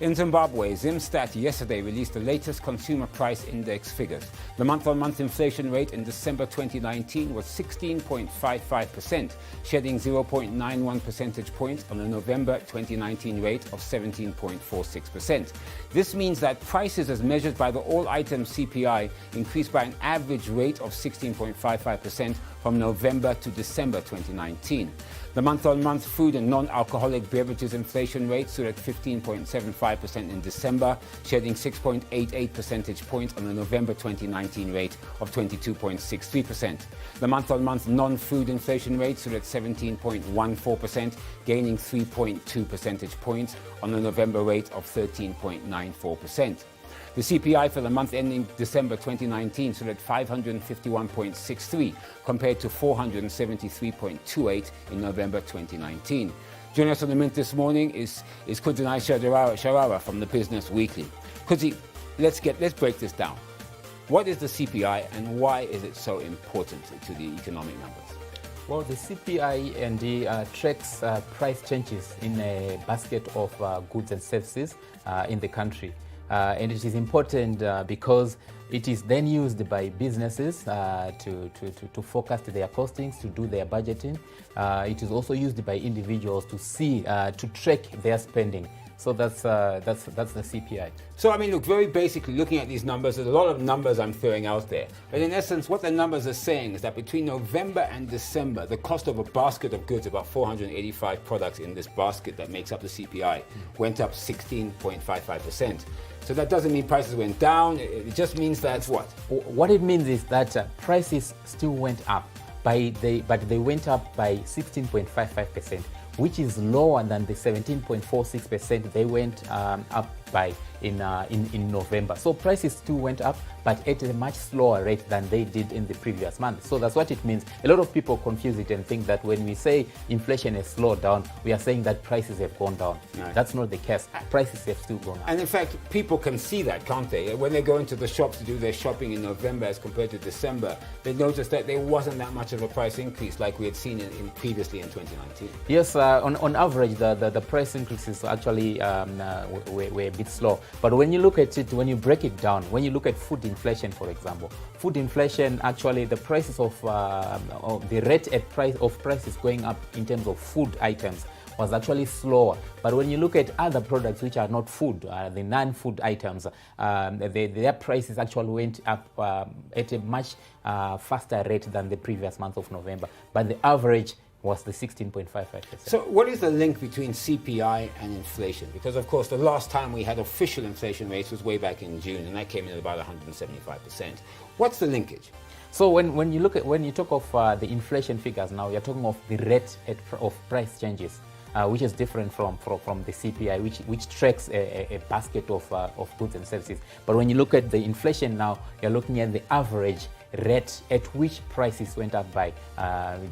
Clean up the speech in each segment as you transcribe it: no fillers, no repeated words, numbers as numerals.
In Zimbabwe, Zimstat yesterday released the latest consumer price index figures. The month-on-month inflation rate in December 2019 was 16.55%, shedding 0.91 percentage points on the November 2019 rate of 17.46%. This means that prices as measured by the all-item CPI increased by an average rate of 16.55% from November to December 2019. The month-on-month food and non-alcoholic beverages inflation rate stood at 15.75% in December, shedding 6.88 percentage points on the November 2019 rate of 22.63%. The month-on-month non-food inflation rate stood at 17.14%, gaining 3.2 percentage points on the November rate of 13.94%. The CPI for the month ending December 2019 stood at 551.63 compared to 473.28 in November 2019. Joining us on the Mint this morning is Kudzanai Sharara from the Business Weekly. Kudzi, let's break this down. What is the CPI and why is it so important to the economic numbers? Well, the CPI tracks price changes in a basket of goods and services in the country. And it is important because it is then used by businesses to forecast their costings, to do their budgeting. It is also used by individuals to track their spending. So that's the CPI. So, I mean, look, very basically, looking at these numbers, there's a lot of numbers I'm throwing out there. But in essence, what the numbers are saying is that between November and December, the cost of a basket of goods, about 485 products in this basket that makes up the CPI, went up 16.55%. So that doesn't mean prices went down. It just means that what? What it means is that prices still went up, but they went up by 16.55%, which is lower than the 17.46% they went up by in November. So prices still went up, but at a much slower rate than they did in the previous month. So that's what it means. A lot of people confuse it and think that when we say inflation has slowed down, we are saying that prices have gone down. No. That's not the case. Prices have still gone up. And in fact, people can see that, can't they? When they go into the shops to do their shopping in November as compared to December, they notice that there wasn't that much of a price increase like we had seen in previously in 2019. Yes, on average, the price increases actually were a bit slow. But when you look at it, when you break it down, when you look at food inflation, for example, food inflation, actually the prices of the rate at prices going up in terms of food items was actually slower. But when you look at other products which are not food, the non-food items, their prices actually went up at a much faster rate than the previous month of November. But the average was the 16.55%. So what is the link between CPI and inflation? Because, of course, the last time we had official inflation rates was way back in June, and that came in at about 175%. What's the linkage? So when you talk of the inflation figures now, you're talking of the rate of price changes, which is different from the CPI, which tracks a basket of goods and services. But when you look at the inflation now, you're looking at the average rate at which prices went up by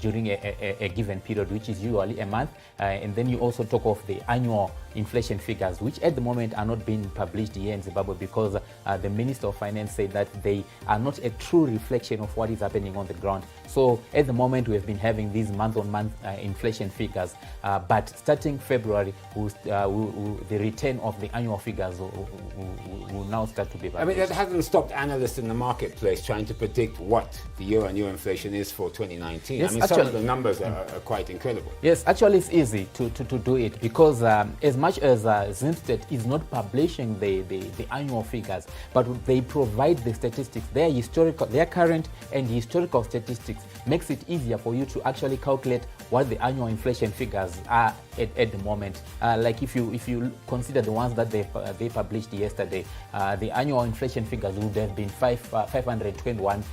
during a given period, which is usually a month. And then you also talk of the annual inflation figures, which at the moment are not being published here in Zimbabwe because the Minister of Finance said that they are not a true reflection of what is happening on the ground. So at the moment, we have been having these month-on-month inflation figures, but starting February, the return of the annual figures will now start to be published. I mean, that hasn't stopped analysts in the marketplace trying to predict what the year-on-year inflation is for 2019. Yes, I mean, some of the numbers are quite incredible. Yes, actually it's easy to do it because as much as Zimstat is not publishing the annual figures, but they provide the statistics, their current and historical statistics makes it easier for you to actually calculate what the annual inflation figures are at the moment. Like if you consider the ones that they published yesterday, the annual inflation figures would have been 521%.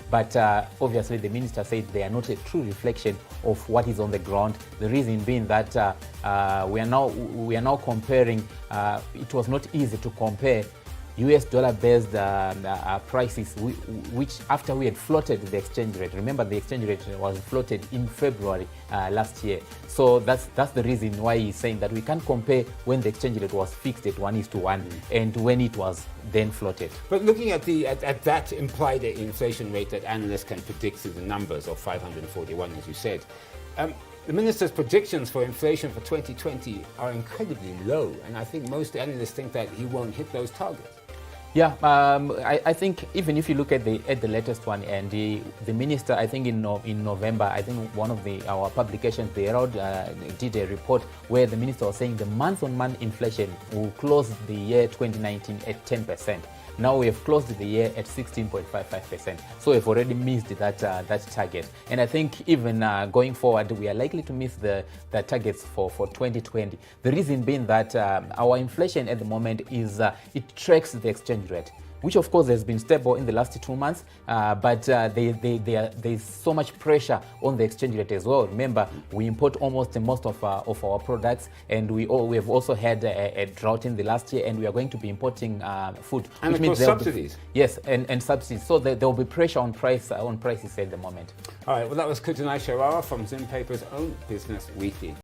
But obviously the minister said they are not a true reflection of what is on the ground. The reason being that we are now comparing. It was not easy to compare US dollar-based prices, which after we had floated the exchange rate. Remember, the exchange rate was floated in February last year. So that's the reason why he's saying that we can't compare when the exchange rate was fixed at 1:1 and when it was then floated. But looking at that implied inflation rate that analysts can predict through the numbers of 541, as you said, The minister's predictions for inflation for 2020 are incredibly low, and I think most analysts think that he won't hit those targets. Yeah, I think even if you look at the latest one, and the minister, I think in November, I think one of our publications, the Herald, did a report where the minister was saying the month-on-month inflation will close the year 2019 at 10%. Now we have closed the year at 16.55%. So we've already missed that target. And I think even going forward, we are likely to miss the targets for 2020. The reason being that our inflation at the moment is it tracks the exchange rate, which of course has been stable in the last 2 months, but there's so much pressure on the exchange rate as well. Remember, we import almost most of our products, and we have also had a drought in the last year, and we are going to be importing food. And which of course subsidies. Yes, and subsidies. So there will be pressure on prices at the moment. All right, well, that was Kutunai Sharara from Zim Paper's own Business Weekly.